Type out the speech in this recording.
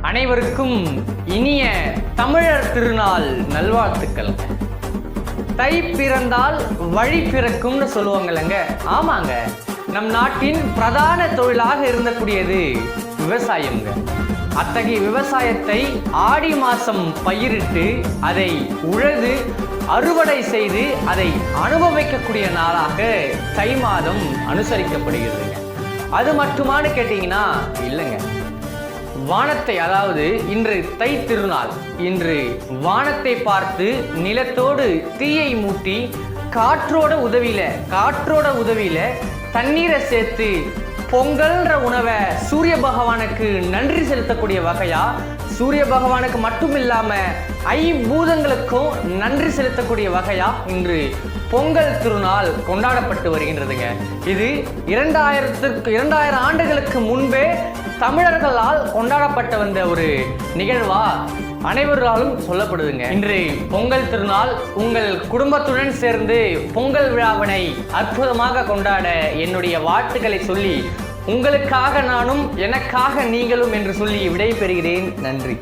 அனைவருக்கும் இனிய தமிழர் திருநாள் நல்வாழ்த்துக்கள். தை பிறந்தால் வழி பிறக்கும்னு சொல்லுவாங்கல்லங்க. ஆமாங்க, நம் நாட்டின் பிரதான தொழிலாக இருந்தக்கூடியது விவசாயம்ங்க. அத்தகைய விவசாயத்தை ஆடி மாதம் பயிரிட்டு அதை உழுது அறுவடை செய்து அதை அனுபவிக்கக்கூடிய நாளாக தை மாதம் அனுசரிக்கப்படுகிறதுங்க. அது மட்டுமானு கேட்டிங்கன்னா இல்லைங்க. வானத்தை, அதாவது இன்று தை திருநாள், இன்று வானத்தை பார்த்து நிலத்தோடு தீயை மூட்டி காற்றோட உதவியில தண்ணீரை சேர்த்து பொங்கல்ன்ற உணவை சூரிய பகவானுக்கு நன்றி செலுத்தக்கூடிய வகையா, சூரிய பகவானுக்கு மட்டும் இல்லாம ஐம்பூதங்களுக்கும் நன்றி செலுத்தக்கூடிய வகையா இன்று பொங்கல் திருநாள் கொண்டாடப்பட்டு வருகின்றதுங்க. இது 2000 ஆண்டுகளுக்கு முன்பே தமிழர்களால் கொண்டாடப்பட்டு வந்த ஒரு நிகழ்வா அனைவராலும் சொல்லப்படுதுங்க. இன்று பொங்கல் திருநாள் உங்கள் குடும்பத்துடன் சேர்ந்து பொங்கல் விழாவினை அற்புதமாக கொண்டாட என்னுடைய வாழ்த்துக்களை சொல்லி, உங்களுக்காக நானும் எனக்காக நீங்களும் என்று சொல்லி விடை பெறுகிறேன். நன்றி.